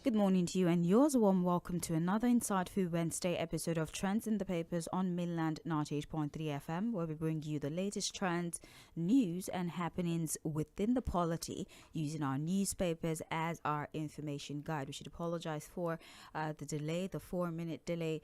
Good morning to you and yours. A warm welcome to another Insightful Wednesday episode of Trends in the Papers on Mainland 98.3 FM, where we bring you the latest trends, news and happenings within the polity using our newspapers as our information guide. We should apologize for the delay, the 4-minute delay.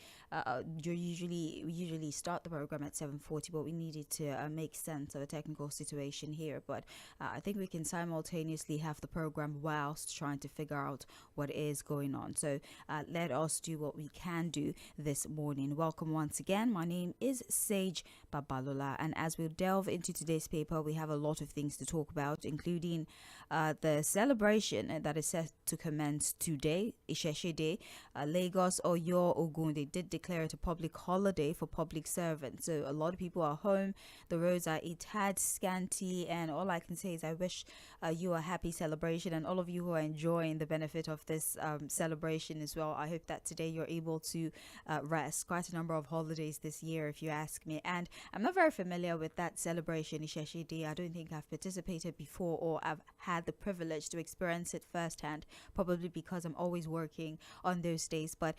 We usually start the program at 7:40, but we needed to make sense of a technical situation here. But I think we can simultaneously have the program whilst trying to figure out what is going on. So let us do what we can do this morning. Welcome once again. My name is Sage Babalola, and as we delve into today's paper, we have a lot of things to talk about, including the celebration that is set to commence today, Ìṣẹ̀ṣe Day. Lagos, Oyo, Ogun, they did declare it a public holiday for public servants. So a lot of people are home. The roads are a tad scanty, and all I can say is I wish you a happy celebration, and all of you who are enjoying the benefit of this celebration as well. I hope that today you're able to rest. Quite a number of holidays this year, if you ask me, and I'm not very familiar with that celebration, Ìṣẹ̀ṣe Day. I don't think I've participated before, or I've had the privilege to experience it firsthand, probably because I'm always working on those days. But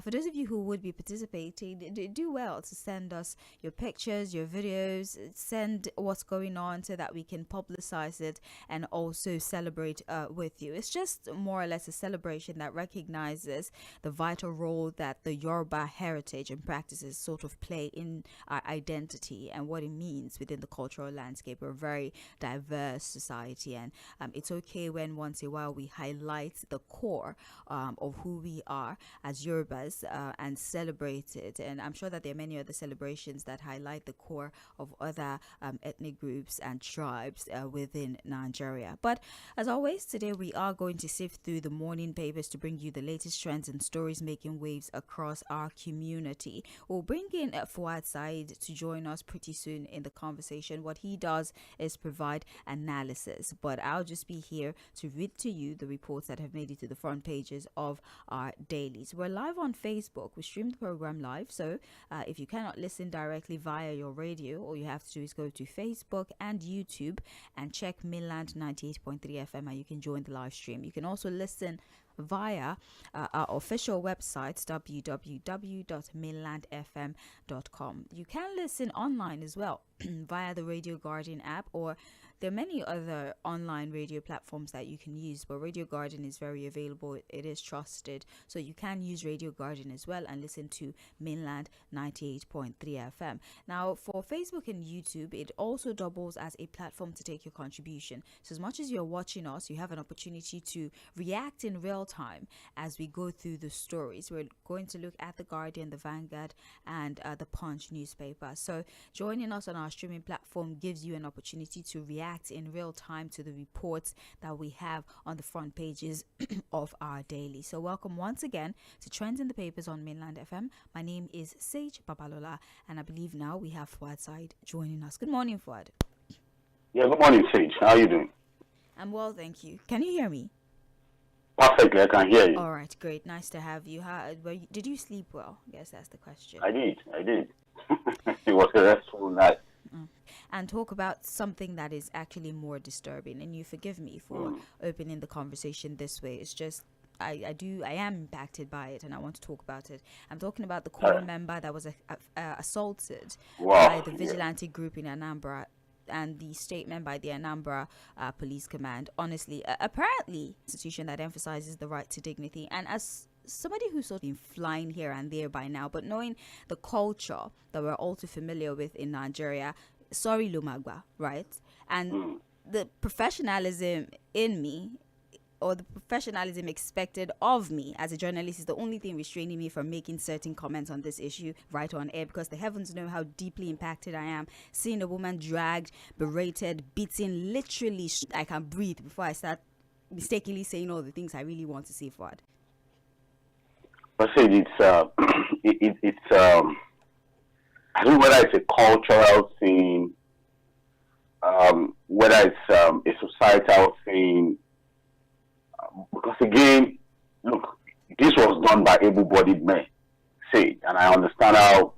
for those of you who would be participating, do well to send us your pictures, your videos, send what's going on so that we can publicize it and also celebrate with you. It's just more or less a celebration that recognizes the vital role that the Yoruba heritage and practices sort of play in our identity and what it means within the cultural landscape. We're a very diverse society, and it's okay when once in a while we highlight the core of who we are as Yorubas and celebrate it. And I'm sure that there are many other celebrations that highlight the core of other ethnic groups and tribes within Nigeria. But as always, today we are going to sift through the morning papers to bring you the latest trends and stories making waves across our community. We'll bring in Fᴜʟʟᴏᴡ to join us pretty soon in the conversation. What he does is provide analysis, but I'll just be here to read to you the reports that have made it to the front pages of our dailies. We're live on Facebook. We stream the program live, so if you cannot listen directly via your radio, all you have to do is go to Facebook and YouTube and check Mainland 98.3 FM, and you can join the live stream. You can also listen via our official website, www.mainlandfm.com. You can listen online as well via the Radio Garden app, or there are many other online radio platforms that you can use, but Radio Garden is very available. It is trusted, so you can use Radio Garden as well and listen to Mainland 98.3 FM. Now, for Facebook and YouTube, it also doubles as a platform to take your contribution. So as much as you're watching us, you have an opportunity to react in real time as we go through the stories. We're going to look at the Guardian, the Vanguard, and the Punch newspaper. So joining us on our streaming platform gives you an opportunity to react in real time to the reports that we have on the front pages of our daily. So welcome once again to Trends in the Papers on Mainland FM. My name is Sage Babalola, and I believe now we have Fᴜʟʟᴏ joining us. Good morning, Fouad. Yeah, good morning, Sage. How are you doing? I'm well, thank you. Can you hear me? Perfectly, I can hear you. All right, great. Nice to have you. Did you sleep well? I guess that's the question. I did. It was a restful night. And talk about something that is actually more disturbing. And you forgive me for opening the conversation this way. It's just I am impacted by it, and I want to talk about it. I'm talking about the core member that was assaulted by the vigilante group in Anambra, and the statement by the Anambra Police Command. Honestly, apparently, institution that emphasizes the right to dignity. And as somebody who's sort of been flying here and there by now, but knowing the culture that we're all too familiar with in Nigeria, sorry Lumagba, right? And the professionalism in me, or the professionalism expected of me as a journalist, is the only thing restraining me from making certain comments on this issue right on air, because the heavens know how deeply impacted I am seeing a woman dragged, berated, beaten. Literally, I can breathe before I start mistakenly saying all the things I really want to say, Fouad. I said it's I don't know whether it's a cultural thing, whether it's a societal thing. Because again, look, this was done by able-bodied men, say, and I understand how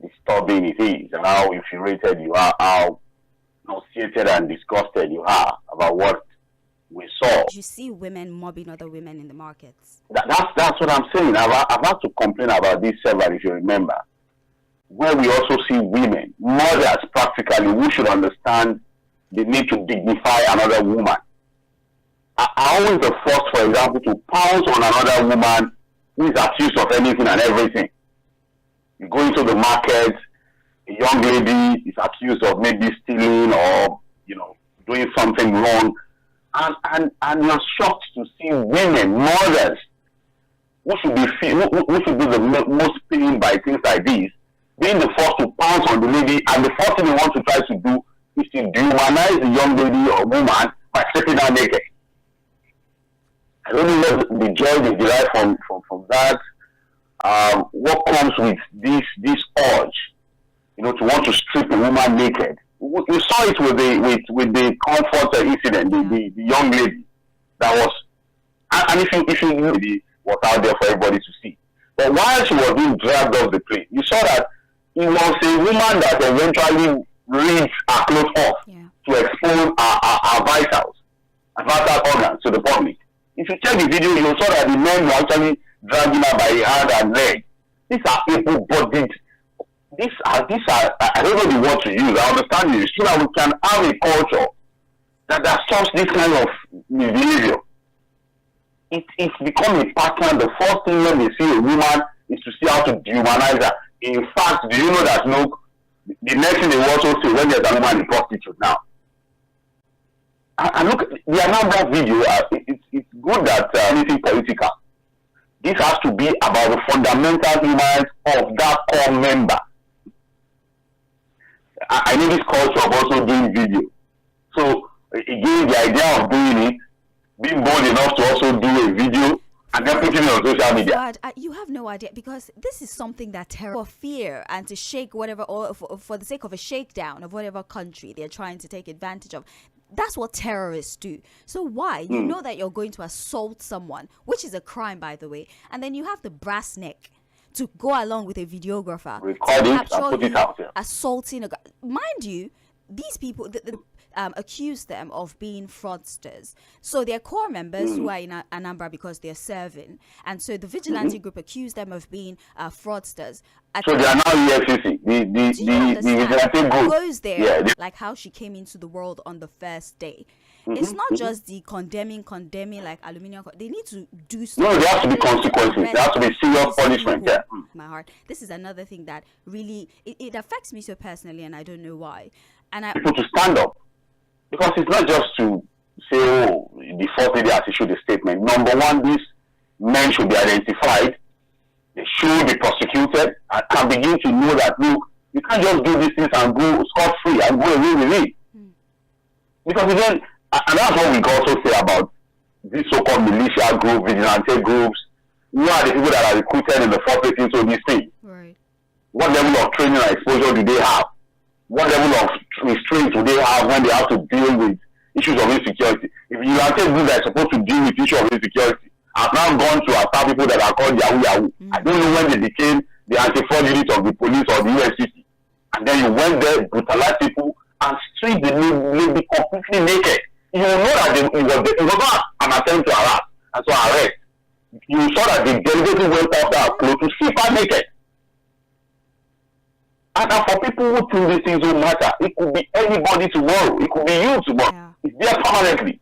disturbing it is, and how infuriated you are, how nauseated and disgusted you are about what we saw. You see women mobbing other women in the markets. That's what I'm saying. I've had to complain about this several, if you remember, where we also see women, mothers practically, who should understand the need to dignify another woman. I always the first, for example, to pounce on another woman who is accused of anything and everything. You go into the market, a young lady is accused of maybe stealing or, doing something wrong, and you're shocked to see women, mothers, who should be the most pained by things like this, being the first to pounce on the lady, and the first thing they want to try to do is to dehumanize the young lady or woman by stripping her naked. I don't know what the joy they derive from that. What comes with this urge, to want to strip a woman naked. You saw it with the comfort incident, the young lady that was, and if you knew it was out there for everybody to see. But while she was being dragged off the plane, you saw that it was a woman that eventually ripped her clothes off to expose her vitals, her vital organs to the public. If you check the video, you saw that the men were actually dragging her by the hand and leg. These are able-bodied. These are. I don't know the word to use. I understand you. So that we can have a culture that stops this kind of behavior. It's become a pattern. The first thing when they see a woman is to see how to dehumanize her. In fact, do you know that the next thing they will also say when there's a woman in prostitute now? And look, the Anambra video, it's good that anything political. This has to be about the fundamental human of that core member. I know this culture of also doing video. So, again, the idea of doing it, being bold enough to also do a video, and then putting it on social media. But you have no idea, because this is something that for fear and to shake whatever, or for the sake of a shakedown of whatever country they're trying to take advantage of. That's what terrorists do. So why? You know that you're going to assault someone, which is a crime, by the way, and then you have the brass neck to go along with a videographer, record it and put it out there. Assaulting a guy. Mind you, these people accuse them of being fraudsters. So they're core members who are in Anambra because they're serving, and so the vigilante group accused them of being fraudsters. So they are now EFCC. The vigilante group goes there, like how she came into the world on the first day. It's not just the condemning like aluminium. They need to do something. No, there has to be consequences. There has to be serious punishment. Yeah. My heart. This is another thing that really it affects me so personally, and I don't know why. And people to stand up, because it's not just to say, oh, the first lady has issued a statement. Number one, these men should be identified. They should be prosecuted, and begin to know that, look, you can't just do these things and go scot-free and go away with it. Because again, and that's what we can also say about these so-called militia groups, vigilante groups. Who are the people that are recruited in the first place into these things? Right. What level of training and exposure do they have? What level of restraint do they have when they have to deal with issues of insecurity? If vigilante groups are supposed to deal with issues of insecurity, I've now gone to attack people that are called Yahoo. I don't know when they became the anti-fraud unit of the police or the USCC. And then you went there, brutalized people, and stripped the lady completely naked. You know that it was not an attempt to harass and to arrest. You saw that they deliberately went after her clothes to strip her naked. And for people who think these things don't matter, it could be anybody tomorrow. It could be you tomorrow. Yeah. It's there permanently.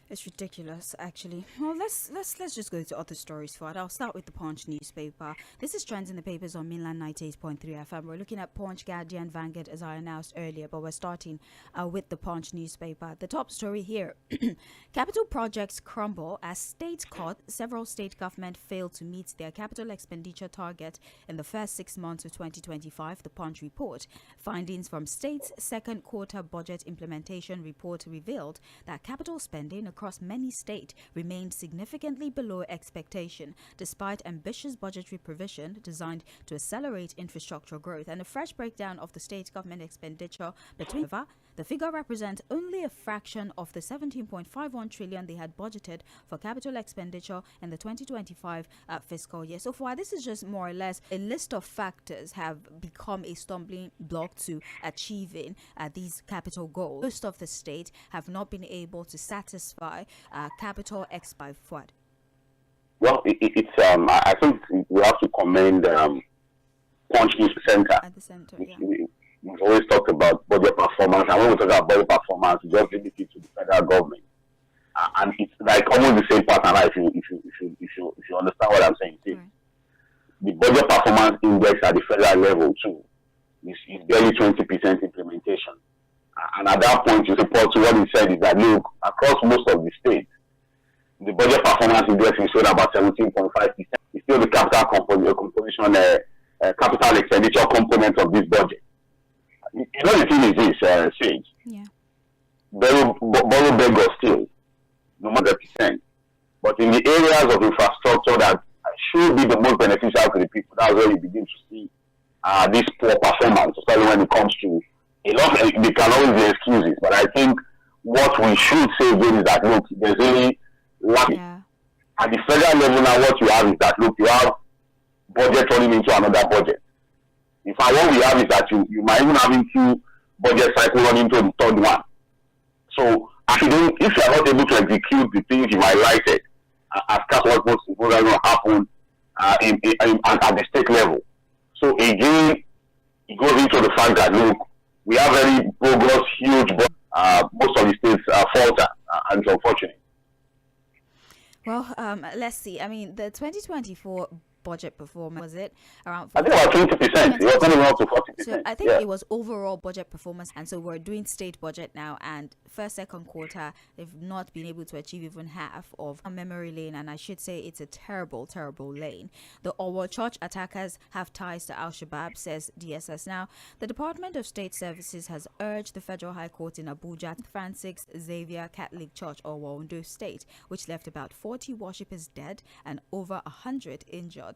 It's ridiculous, actually. Well, let's just go to other stories for it. I'll start with the Punch newspaper. This is trends in the papers on Mainland 98.3 FM. We're looking at Punch, Guardian, Vanguard, as I announced earlier, but we're starting with the Punch newspaper. The top story here: capital projects crumble as states cut. Several state governments failed to meet their capital expenditure target in the first 6 months of 2025. The Punch report. Findings from states' second quarter budget implementation report revealed that capital spending across many states remained significantly below expectation, despite ambitious budgetary provision designed to accelerate infrastructure growth. And a fresh breakdown of the state government expenditure between The figure represents only a fraction of the 17.51 trillion they had budgeted for capital expenditure in the 2025 fiscal year. So far, this is just more or less a list of factors have become a stumbling block to achieving these capital goals. Most of the states have not been able to satisfy capital by what? Well, I think we have to commend Punch News Center. At the center, yeah. We've always talked about budget performance, and when we talk about budget performance, we just limit it to the federal government. And it's like almost the same pattern, if you understand what I'm saying. See, Right. The budget performance index at the federal level too is barely 20% implementation. And at that point, you support to what he said is that look, across most of the states, the budget performance index is showing about 17.5%. It's still the capital composition, capital expenditure component of this budget. You know the thing is this, Sage. Yeah. Borrow beg or steal, no matter percent. But in the areas of infrastructure that should be the most beneficial to the people, that's where you begin to see this poor performance, especially when it comes to a lot. They can always be excuses, but I think what we should say again is that look, there's really Yeah. at the federal level now. What you have is that look, you have budget running into another budget. In fact, what we have is that you might even have two budget cycle running into the third one. So if you are not able to execute the things you highlighted, as what was going to happen at the state level. So again, it goes into the fact that look, we have very bogus, huge, most of the states falter, and it's unfortunate. Well, let's see. I mean, the 2024 budget performance, was it around? I think about 20%. It was only up to 40%. So I think it was overall budget performance, and so we're doing state budget now. And second quarter, they've not been able to achieve even half of a memory lane, and I should say it's a terrible, terrible lane. The Owo Church attackers have ties to Al-Shabaab, says DSS. Now, the Department of State Services has urged the Federal High Court in Abuja, Francis Xavier Catholic Church, Owo, Ondo State, which left about 40 worshippers dead and over 100 injured.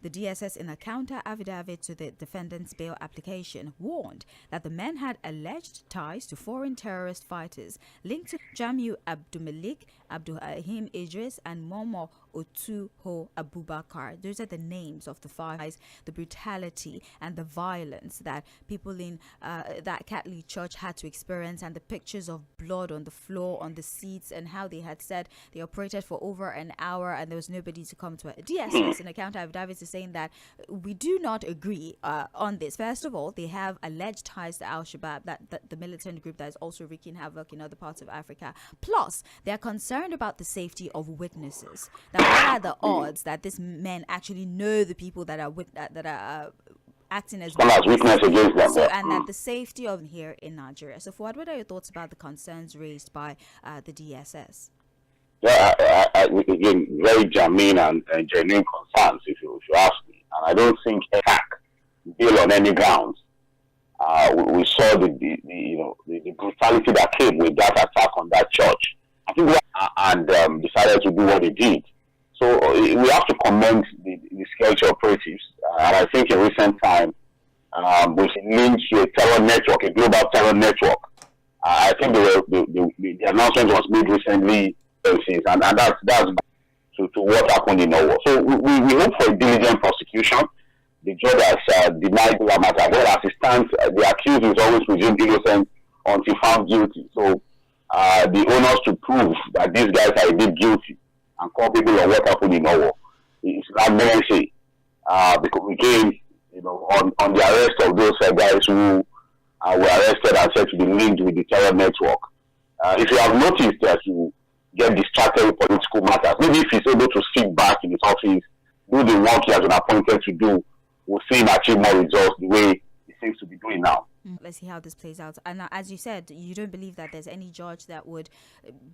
The DSS, in a counter affidavit to the defendant's bail application, warned that the men had alleged ties to foreign terrorist fighters linked to Jamiu Abdulmalik, Abdulrahim Idris, and Momo Otuho Abubakar. Those are the names of the five guys. The brutality and the violence that people in that Catholic church had to experience, and the pictures of blood on the floor, on the seats, and how they had said they operated for over an hour and there was nobody to come to it. DSS, in a counter affidavit, is saying that we do not agree on this. First of all, they have alleged ties to Al-Shabaab, that the militant group that is also wreaking havoc in other parts of Africa. Plus, they are concerned about the safety of witnesses. Now, what are the odds that these men actually know the people that are acting as witness against them? So, and that the safety of here in Nigeria. So, what are your thoughts about the concerns raised by the DSS? Yeah, again, very germane and genuine concerns, if you ask me. And I don't think attack bill on any grounds. We saw the brutality that came with that attack on that church. I think and decided to do what they did. So we have to commend the security operatives. And I think in recent time, we've linked to a terror network, a global terror network. I think the announcement was made recently, and that's to what happened in Owo. So we hope for a diligent prosecution. The judge has denied the matter. Well, as it stands, the accused is always presumed innocent until found guilty. So the onus to prove that these guys are indeed guilty and culpable of what happened in Owo is not mercy. Because again, on the arrest of those guys who were arrested and said to be linked with the terror network. If you have noticed that you get distracted with political matters, maybe if he's able to sit back in his office, do the work he has been appointed to do, we'll see him achieve more results the way he seems to be doing now. Let's see how this plays out. And as you said, you don't believe that there's any judge that would,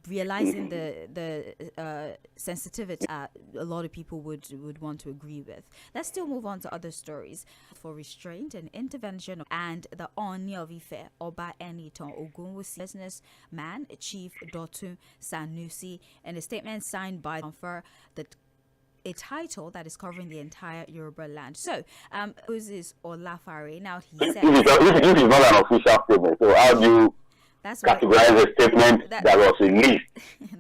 realizing the sensitivity, a lot of people would want to agree with. Let's still move on to other stories. For restraint and intervention, and the Ooni of Ife, Oba Enitan Ogunwusi businessman, Chief Dotun Sanusi, in a statement signed by a title that is covering the entire Yoruba land. So, Moses Olafare, now he said... This is not an official statement, so how do you That's categorize a statement that was released.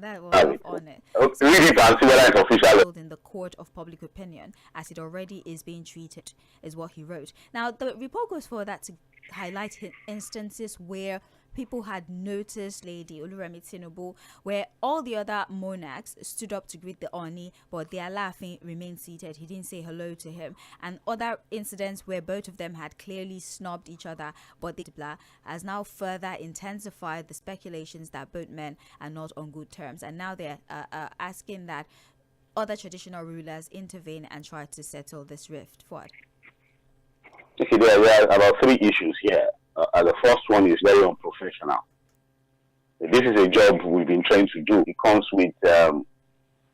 That was on it. Read it and see whether it's official. In the court of public opinion, as it already is being treated, is what he wrote. Now, the report goes for that to highlight instances where people had noticed Lady Oluremi Tinubu, where all the other monarchs stood up to greet the Oni, but their laughing remained seated. He didn't say hello to him. And other incidents where both of them had clearly snubbed each other, but the blah has now further intensified the speculations that both men are not on good terms. And now they're asking that other traditional rulers intervene and try to settle this rift. What? Okay, there are about three issues here. The first one is very unprofessional. This is a job we've been trained to do. It comes with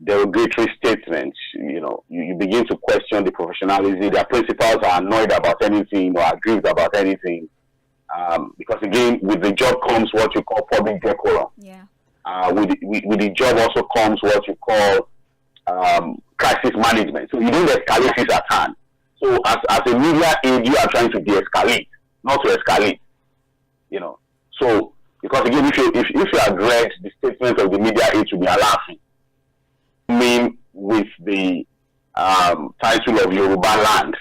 derogatory statements. You begin to question the professionalism. Their principals are annoyed about anything or aggrieved about anything. Because again, with the job comes what you call public decorum. Yeah. With the job also comes what you call crisis management. So you don't escalate this at hand. So as a media aid, you are trying to de-escalate, not to escalate. So because again, if you had read the statement of the media aid to be laughing, with the title of Yoruba land,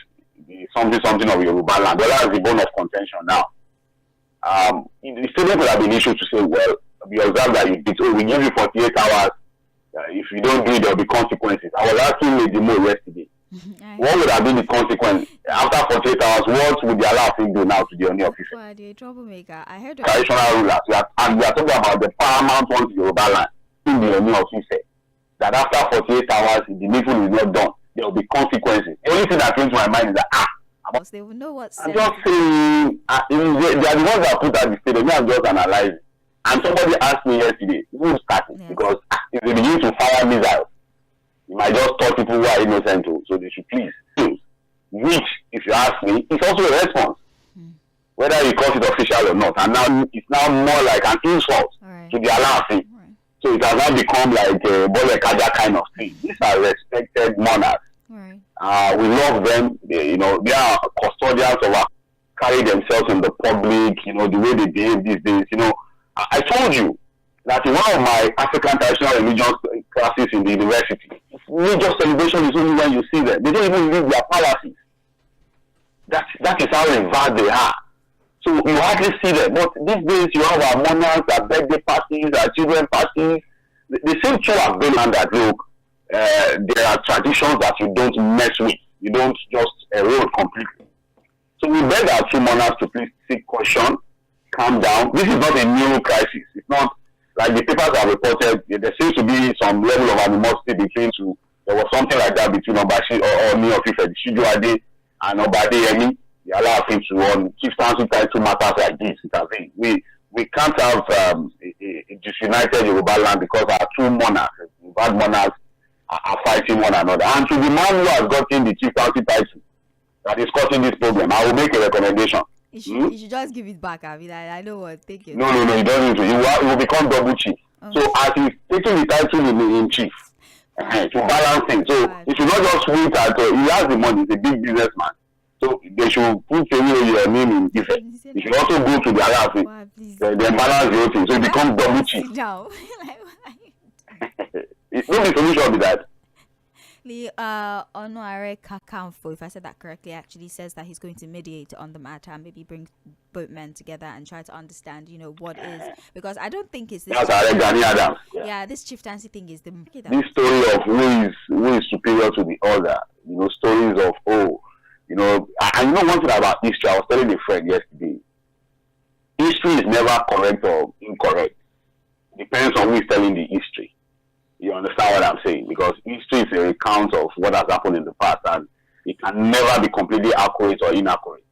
something of Yoruba land, well, that's the bone of contention now. The statement would have been issued to say, well, we observe that you did, we give you 48 hours. If you don't do it, there will be consequences. I was asking Lady Mo yesterday. What would have been the consequence after 48 hours? What would the Allah do now to the Oni officer? Well, the troublemaker. I heard traditional rulers, and we are talking about the paramount ones in Yoruba land, in the Oni officer. That after 48 hours, if the needful is not done, there will be consequences. The only thing that came to my mind is that they will know what's. I'm just saying, they are the ones that put out the statement. I'm just analyzing. And somebody asked me yesterday, who started? Yes. Because if they begin to fire missiles, you might just tell people who are innocent too, so they should please. Which, if you ask me, is also a response. Whether you call it official or not. And now it's now more like an insult to the Alaafin. So it has now become like a Bolekaja kind of thing. These are respected monarchs. We love them. They are custodians of our, carry themselves in the public, the way they behave these days. I told you that in one of my African traditional religion classes in the university, major celebration is only when you see them. They don't even leave their palaces. That is how revered they are. So you hardly see them. But these days you have our monarchs, our birthday parties, our children parties. They seem to have been on that look. There are traditions that you don't mess with. You don't just erode completely. So we beg our two monarchs to please seek caution, calm down. This is not a new crisis. It's not like the papers have reported. There seems to be some level of animosity between two. There was something like that between Obashi or Ooni of Ife, Shijuade, and Obadeyemi. They allow him to on chieftaincy title matters like this. We can't have a disunited Yoruba land because our two monarchs, bad monarchs, are fighting one another. And to the man who has gotten the chieftaincy title that is causing this problem, I will make a recommendation. You should just give it back. I know what. Thank you. No, he doesn't need to. He will become double chief. So as he's taking the title in chief, to balance things. So he should not just wait at all. He has the money. He's a big businessman. So they should put your name in effect. You should also go to the Alaafin. Then balance the whole thing. So it becomes double chief. It's not the solution to that. The Onuare Kakanfo, if I said that correctly, actually says that he's going to mediate on the matter and maybe bring both men together and try to understand, what is, because I don't think it's this. This chieftaincy thing is the. This story of who is superior to the other. Stories of and one thing about history. I was telling a friend yesterday. History is never correct or incorrect. Depends on who is telling the history. You understand what I'm saying? Because history is a recount of what has happened in the past, and it can never be completely accurate or inaccurate.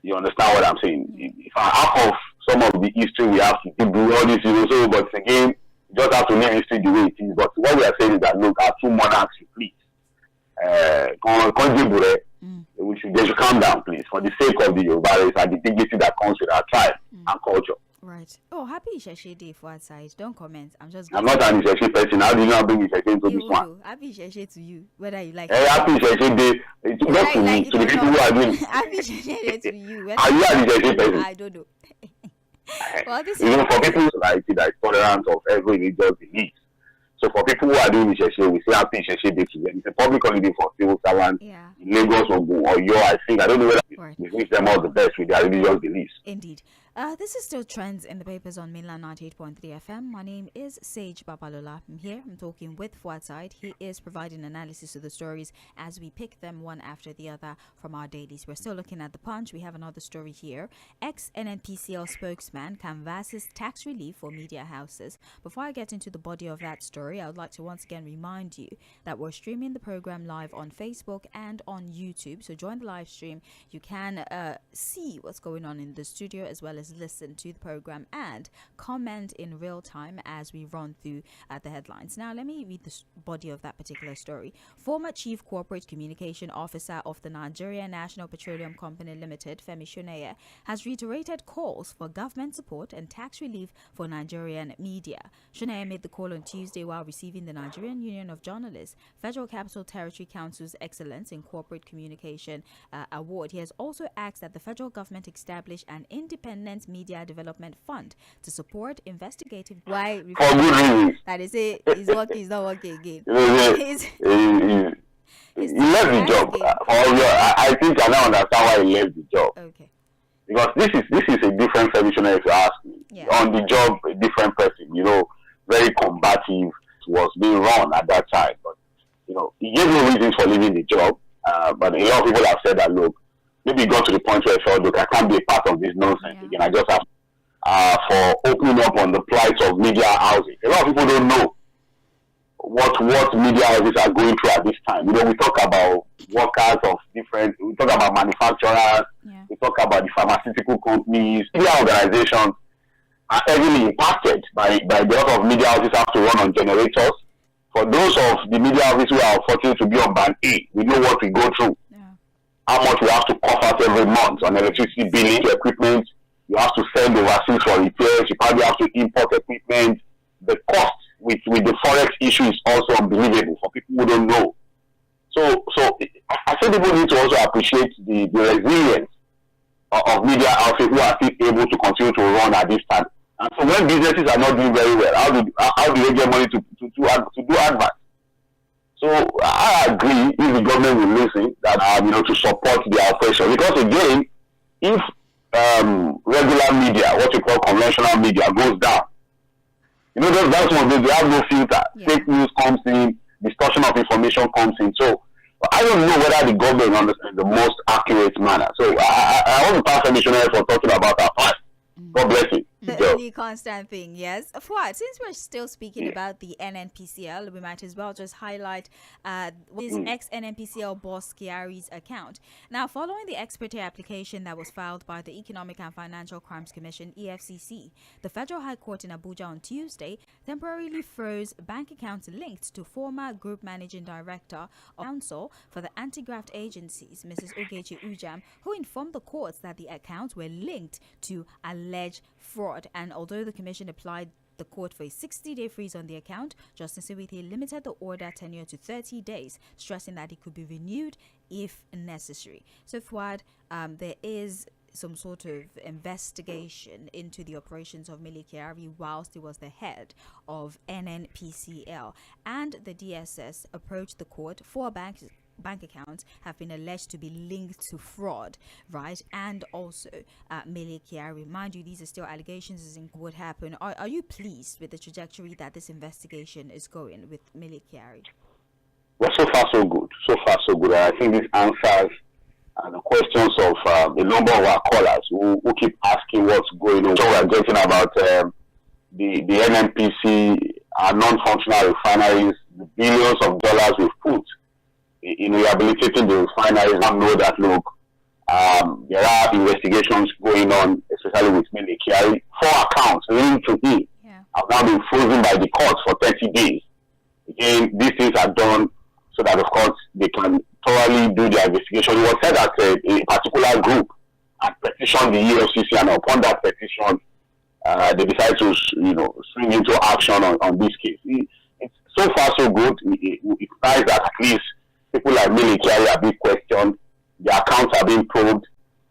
You understand what I'm saying? If I half of some of the history we have to do all this, but again, you just have to leave history the way it is. But what we are saying is that, look, our two monarchs, please, they should calm down, please, for the sake of the Yoruba race and the dignity that comes with our tribe and culture. Right. Oh, happy Isheshe Day for outside. Don't comment. I'm not an Isheshe person. How do you not bring Isheshe into this one? Happy Isheshe to you, whether you like it. Happy Isheshe Day. Not to me, to the people who are doing. Happy Isheshe Day to you. Are you an Isheshe person? I don't know. Well, this Even is for people in society that is tolerant of every religious belief. So for people who are doing Ìṣẹ̀ṣe, we say happy Ìṣẹ̀ṣe Day to them. It's a public holiday for civil servants in Lagos or Oyo. I don't know whether we wish them all the best with their religious beliefs. Indeed. This is still Trends in the Papers on Mainland 98.3 FM. My name is Sage Babalola. I'm here. I'm talking with Fuad. He is providing analysis of the stories as we pick them one after the other from our dailies. We're still looking at the Punch. We have another story here. Ex-NNPCL spokesman canvasses tax relief for media houses. Before I get into the body of that story, I would like to once again remind you that we're streaming the program live on Facebook and on YouTube. So join the live stream. You can see what's going on in the studio as well as listen to the program and comment in real time as we run through the headlines. Now, let me read the body of that particular story. Former Chief Corporate Communication Officer of the Nigerian National Petroleum Company Limited, Femi Shoneye, has reiterated calls for government support and tax relief for Nigerian media. Shoneye made the call on Tuesday while receiving the Nigerian Union of Journalists, Federal Capital Territory Council's Excellence in Corporate Communication Award. He has also asked that the federal government establish an independent media development fund to support investigative. Why? For good reasons. That is it. He's working. He's not working again. He left the job. I think I now understand why he left the job. Okay. Because this is a different solution, if you ask me. Yeah. On the job, a different person, very combative, was being run at that time. But, he gave no reasons for leaving the job. But a lot of people have said that, look, maybe it got to the point where I felt, look, I can't be a part of this nonsense again. I just have for opening up on the plight of media houses. A lot of people don't know what media houses are going through at this time. We talk about workers of we talk about manufacturers, we talk about the pharmaceutical companies. Media organizations are heavily impacted by the lot of media houses have to run on generators. For those of the media houses who are fortunate to be on band A, we know what we go through. How much we have to cough out every month on electricity billing, equipment. You have to send overseas for repairs. You probably have to import equipment. The cost with the forex issue is also unbelievable for people who don't know. So I think people need to also appreciate the resilience of media outfits who are still able to continue to run at this time. And so when businesses are not doing very well, how do they get money to do adverts? So I agree if the government will listen that to support their operation, because again, if regular media, what you call conventional media, goes down, that's one thing. They have no filter. Fake news comes in, distortion of information comes in. So I don't know whether the government understands the most accurate manner. So I want to thank Femi Shoneye for talking about our part. God bless you. The only constant thing, yes. Fuad, since we're still speaking about the NNPCL, we might as well just highlight this ex-NNPCL boss Kyari's account. Now, following the expertise application that was filed by the Economic and Financial Crimes Commission, EFCC, the Federal High Court in Abuja on Tuesday temporarily froze bank accounts linked to former Group Managing Director of Council for the Anti-Graft Agencies, Mrs. Ogechi Ujam, who informed the courts that the accounts were linked to alleged fraud. And although the commission applied the court for a 60-day freeze on the account, Justice Iwete limited the order tenure to 30 days, stressing that it could be renewed if necessary. So, Fuad, there is some sort of investigation into the operations of Mele Kyari whilst he was the head of NNPCL, and the DSS approached the court for bank accounts have been alleged to be linked to fraud, right? And also Mele Kyari. Mind you, these are still allegations as in what happened. Are you pleased with the trajectory that this investigation is going with Mele Kyari? Well, so far so good. So far so good. I think this answers the questions of a number of our callers who keep asking what's going on. So we're getting about the NNPC, non-functional refineries, the billions of dollars we've put in rehabilitating the refineries. I know that, look, there are investigations going on, especially with Mele Kyari. 4 accounts linked to him have now been frozen by the courts for 30 days. Again, these things are done so that, of course, they can thoroughly do their investigation. It was said that a particular group had petitioned the EFCC, and upon that petition, they decided to, swing into action on this case. It's so far so good. It's nice that at least people like Mele Kyari are being questioned, their accounts are being probed,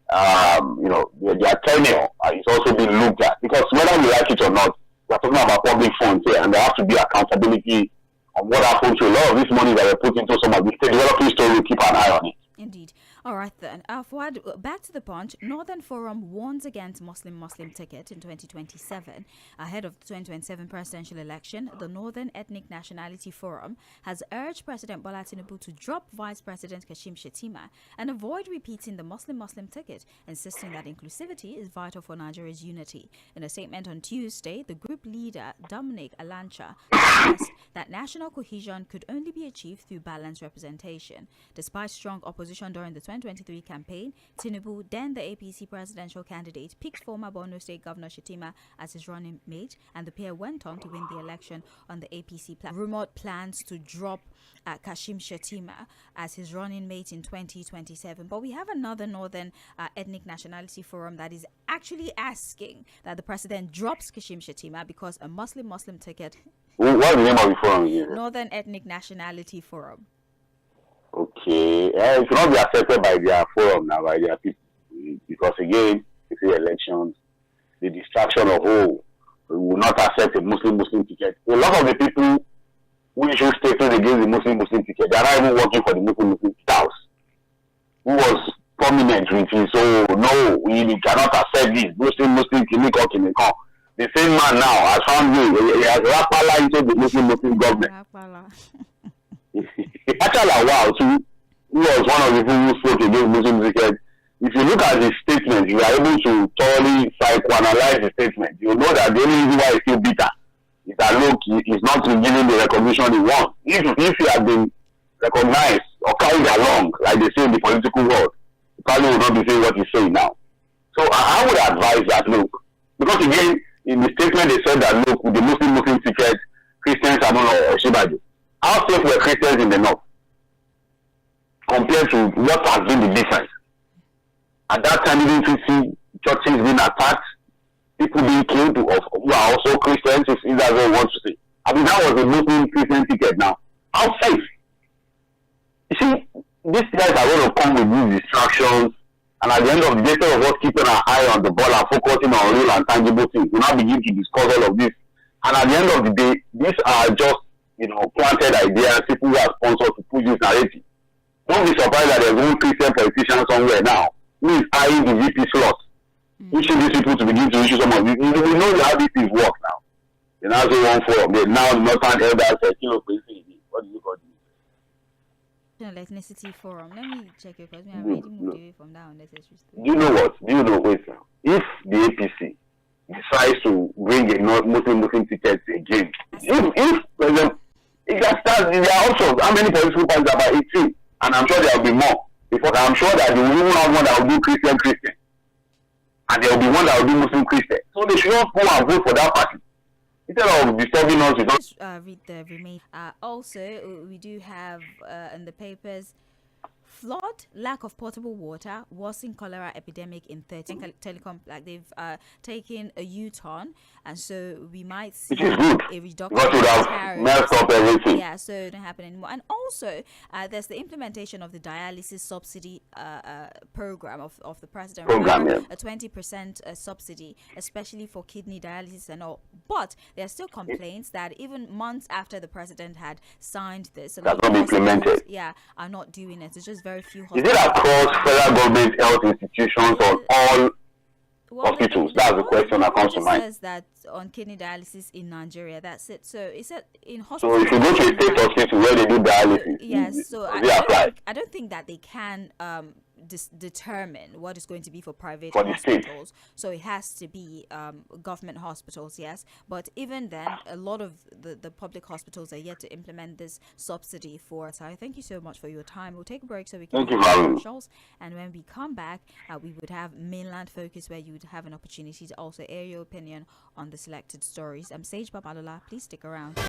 their tenure is also being looked at, because whether we like it or not, we're talking about public funds here, and there has to be accountability on what happened to a lot of this money that were put into some of the state developing story. We keep an eye on it. Indeed. All right then. Fouad, back to the Punch. Northern Forum warns against Muslim ticket in 2027. Ahead of the 2027 presidential election, the Northern Ethnic Nationality Forum has urged President Bola Tinubu to drop Vice President Kashim Shettima and avoid repeating the Muslim ticket, insisting that inclusivity is vital for Nigeria's unity. In a statement on Tuesday, the group leader, Dominic Alancha, stressed that national cohesion could only be achieved through balanced representation. Despite strong opposition during the 2023 campaign, Tinubu, then the APC presidential candidate, picked former Borno State Governor Shettima as his running mate, and the pair went on to win the election on the APC platform. Rumored plans to drop Kashim Shettima as his running mate in 2027. But we have another Northern Ethnic Nationality Forum that is actually asking that the president drops Kashim Shettima because a Muslim ticket. What's the name of the forum here? Northern Ethnic Nationality Forum. Okay, it cannot be accepted by their forum now, by their people, because again, if the elections, the distraction of we will not accept a Muslim ticket. A lot of the people who issue statements against the Muslim ticket, they are not even working for the Muslim house, who was prominent with it. So no, we cannot accept this. Muslim can come. The same man now has found way. He has rapala into the Muslim government. Wow, too, who was one of the people who spoke against Muslim ticket. If you look at his statement, you are able to thoroughly psychoanalyze the statement. You know that the only reason why he's still bitter is that look, he's not giving the recognition he wants. If he had been recognized or carried along, like they say in the political world, he probably would not be saying what he's saying now. So I would advise that, look, because again, in the statement they said that look, with the Muslim ticket, Christians are not Shibaju. How safe were Christians in the north compared to what has been the difference? At that time, didn't we see churches being attacked, people being killed who are also Christians, if that's what we want to say? I mean, that was a Muslim Christian ticket now. How safe? You see, these guys are going to come with these distractions, and at the end of the day, instead of us keeping our eye on the ball and focusing on real and tangible things, we now begin to discuss all of this. And at the end of the day, these are just planted ideas, people who are sponsored to push this narrative. Don't be surprised that there's one Christian politician somewhere now who is eyeing the VP slot, pushing these people to begin to issue some of these. We know how these things work now. They now say one forum. They now Northern Elders what do you call this? Ethnicity Forum. Let me check your question. I'm already moved away from that unnecessary stuff. Do you know what? Wait now. If the APC decides to bring a Muslim ticket again, if there are also how many political parties? About 18, and I'm sure there will be more. Because I'm sure that they will even have one that will do Christian, and there will be one that will do Muslim Christian. So they should not go and vote for that party instead of disturbing us. Let's read the remaining. Also, we do have in the papers. Flood, lack of potable water, worsening cholera epidemic in 13 telecom. Like they've taken a U-turn, and so we might see a reduction. What would have messed up everything? Yeah, so it don't happen anymore. And also, there's the implementation of the dialysis subsidy program of the president. Program, a 20% subsidy, especially for kidney dialysis and all. But there are still complaints that even months after the president had signed this, that's not implemented. Are not doing it. It's just very few hospitals. Is it across federal government health institutions or all hospitals? That's the question that comes to mind. It says that on kidney dialysis in Nigeria, that's it. So it said in hospitals. So if you go to a state hospital where they do dialysis, yes. So I don't think that they can determine what is going to be for private hospitals. So it has to be government hospitals, yes. But even then, a lot of the public hospitals are yet to implement this subsidy for us. So thank you so much for your time. We'll take a break so we can have commercials. And when we come back, we would have mainland focus, where you would have an opportunity to also air your opinion on the selected stories. I'm Sage Babalola. Please stick around.